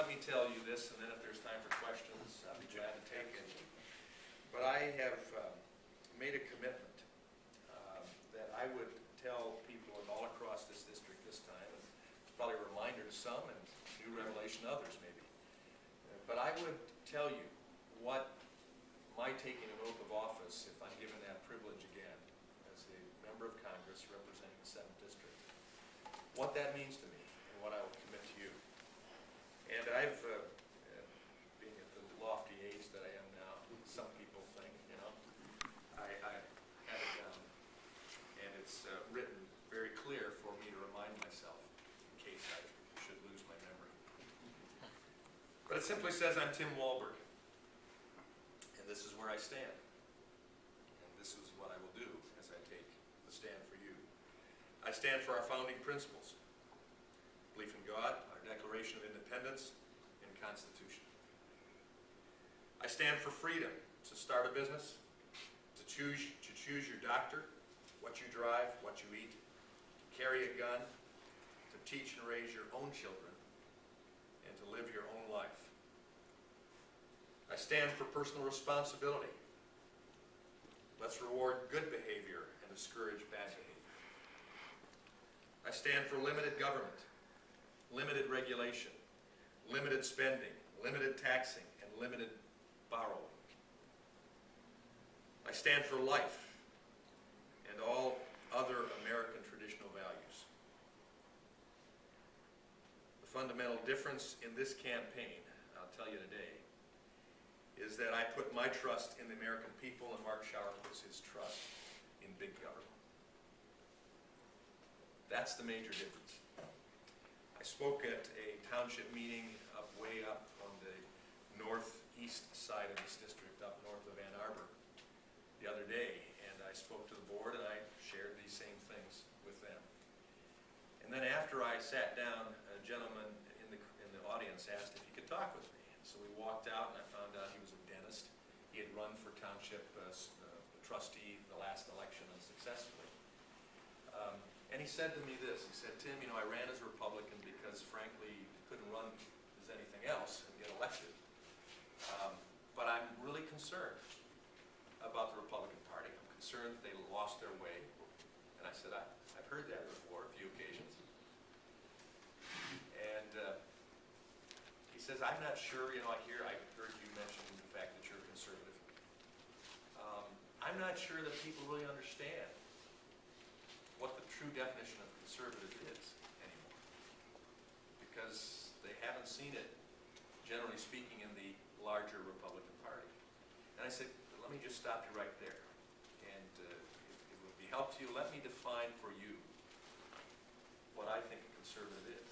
let me tell you this, and then if there's time for questions, I'll be glad to take it. But I have made a commitment that I would tell people all across this district this time, and it's probably a reminder to some and new revelation to others maybe. But I would tell you what my taking an oath of office, if I'm given that privilege again, as a member of Congress representing the 7th District, what that means to me and what I will commit to you. And I've, being at the lofty age that I am now, some people think, I have it down. And it's written very clear for me to remind myself in case I should lose my memory. But it simply says, I'm Tim Walberg, and this is where I stand. And this is what I will do as I take the stand for you. I stand for our founding principles: belief in God, our Declaration of Independence, and Constitution. I stand for freedom to start a business, to choose your doctor, what you drive, what you eat, to carry a gun, to teach and raise your own children, and to live your own life. I stand for personal responsibility. Let's reward good behavior and discourage bad behavior. I stand for limited government, limited regulation, limited spending, limited taxing, and limited borrowing. I stand for life and all other American traditional values. The fundamental difference in this campaign, I'll tell you today, is that I put my trust in the American people and Mark Schauer puts his trust in big government. That's the major difference. I spoke at a township meeting way up on the northeast side of this district, up north of Ann Arbor, the other day, and I spoke to the board and I shared these same things with them. And then after I sat down, a gentleman in the audience asked if he could talk with me. So we walked out and I found out he was a dentist. He had run for township trustee the last election unsuccessfully. And he said to me this, he said, Tim, I ran as a Republican because frankly couldn't run as anything else and get elected. But I'm really concerned about the Republican Party. I'm concerned that they lost their way. And I said, I've heard that before a few occasions. And he says, I'm not sure, I heard you mention the fact that you're a conservative. I'm not sure that people really understand what the true definition of conservative is anymore. Because they haven't seen it, generally speaking, in the larger Republican Party. And I said, let me just stop you right there. And if it would be help to you, let me define for you what I think a conservative is.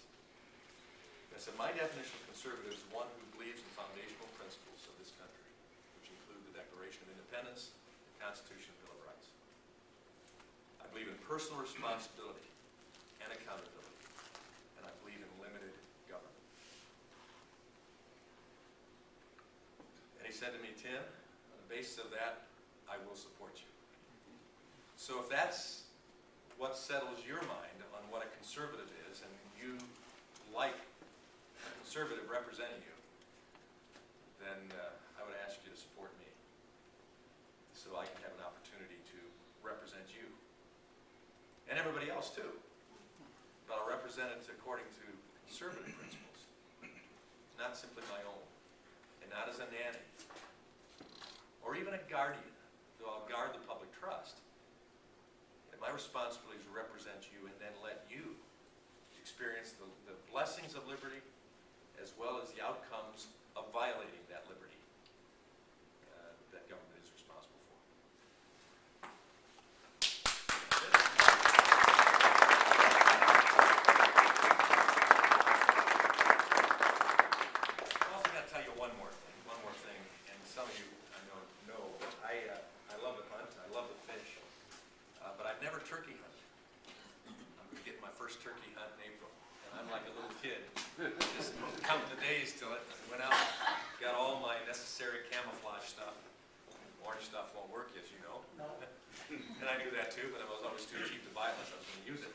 I said, my definition of conservative is one who believes in foundational principles of this country, which include the Declaration of Independence, the Constitution, and Bill of Rights. I believe in personal responsibility and accountability, and I believe in limited government. And he said to me, Tim, on the basis of that, I will support you. So if that's what settles your mind on what a conservative is, and you like a conservative representing you, then I would ask you to support me so I can have an opportunity to represent you and everybody else too. But I'll represent it according to conservative principles, not simply my own, and not as a nanny or even a guardian, though I'll guard the public trust. And my responsibility is to represent you and then let you experience the blessings of liberty as well as the outcomes of violating that liberty that government is responsible for. I'm also going to tell you one more thing, and some of you I know, but I love to hunt, I love to fish, but I've never turkey hunted. I'm going to get my first turkey hunt in April. I'm like a little kid, just counting the days till it. Went out, got all my necessary camouflage stuff. Orange stuff won't work, as you know. No. And I knew that too, but it was always too cheap to buy unless I was going to use it.